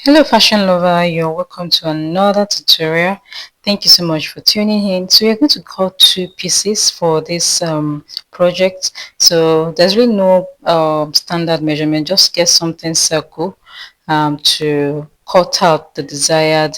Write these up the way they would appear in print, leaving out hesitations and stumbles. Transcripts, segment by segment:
Hello, fashion lover. You're welcome to another tutorial. Thank you so much for tuning in. So we're going to cut two pieces for this project. So there's really no standard measurement. Just get something circle to cut out the desired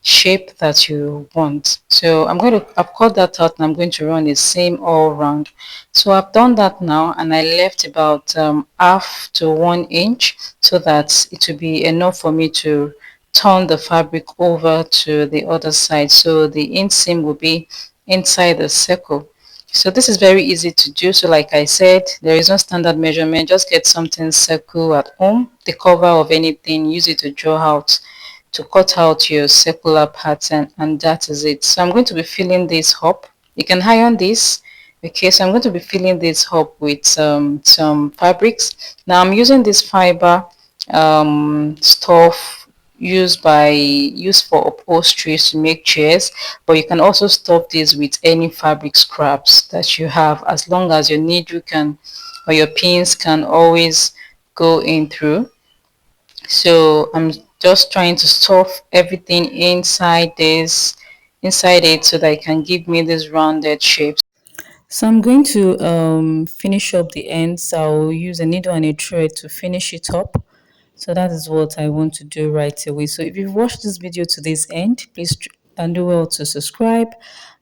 shape that you want. So I've cut that out and I'm going to run the same all round. So I've done that now and I left about half to 1 inch so that it will be enough for me to turn the fabric over to the other side. So the inseam will be inside the circle. So this is very easy to do. So like I said, there is no standard measurement. Just get something circle at home, the cover of anything, use it to draw out, to cut out your circular pattern, and that is it. So I'm going to be filling this up. You can iron this. Okay, so I'm going to be filling this up with some fabrics. Now I'm using this fiber stuff used for upholsteries to make chairs, but you can also stuff this with any fabric scraps that you have, as long as your needle can or your pins can always go in through. So I'm just trying to stuff everything inside it so that it can give me this rounded shape. So I'm going to finish up the ends. I'll use a needle and a thread to finish it up. So that is what I want to do right away. So if you've watched this video to this end, please and do well to subscribe,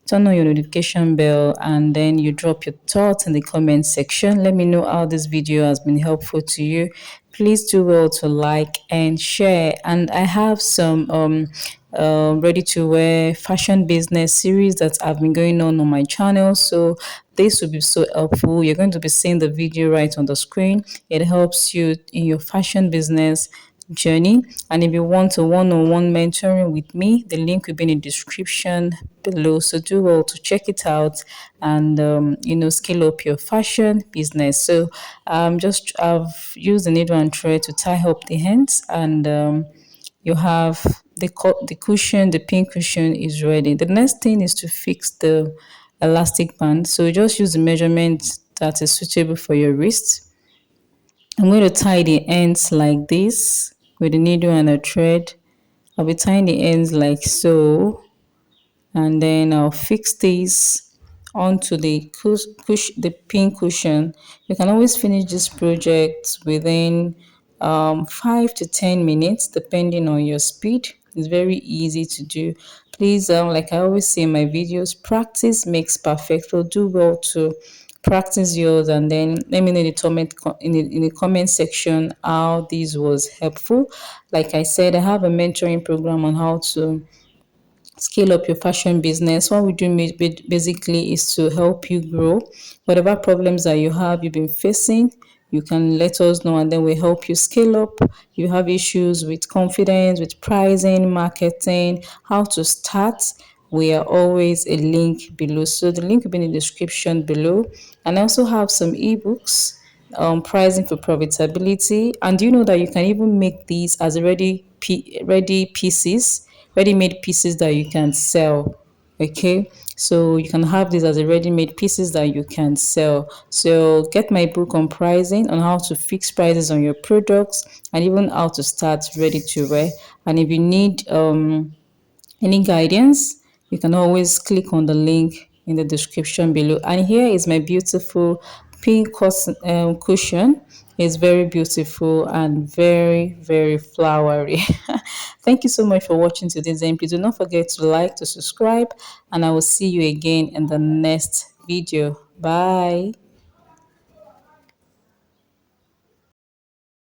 turn on your notification bell, and then you drop your thoughts in the comment section. Let me know how this video has been helpful to you. Please do well to like and share. And I have some ready to wear fashion business series that have been going on my channel. So this will be so helpful. You're going to be seeing the video right on the screen. It helps you in your fashion business journey. And if you want a one-on-one mentoring with me, the link will be in the description below. So do well to check it out and scale up your fashion business. So I've used the needle and thread to tie up the hands, and you have the cushion, the pin cushion is ready. The next thing is to fix the elastic band. So just use the measurement that is suitable for your wrist. I'm going to tie the ends like this with a needle and a thread. I'll be tying the ends like so, and then I'll fix these onto the pin cushion. You can always finish this project within 5 to 10 minutes depending on your speed. It's very easy to do. Please, like I always say in my videos, practice makes perfect. So do well to practice yours, and then let me know in the comment section how this was helpful. Like I said, I have a mentoring program on how to scale up your fashion business. What we do basically is to help you grow. Whatever problems that you have, you've been facing, you can let us know, and then we help you scale up. You have issues with confidence, with pricing, marketing, how to start. We are always a link below. So the link will be in the description below. And I also have some ebooks, pricing for profitability. And do you know that you can even make these as ready pieces, ready-made pieces that you can sell? Okay, so you can have these as a ready-made pieces that you can sell. So get my book on pricing, on how to fix prices on your products, and even how to start ready to wear. And if you need any guidance, you can always click on the link in the description below. And here is my beautiful cushion. It's very beautiful and very, very flowery. Thank you so much for watching today's end. Please do not forget to like, to subscribe, and I will see you again in the next video. Bye.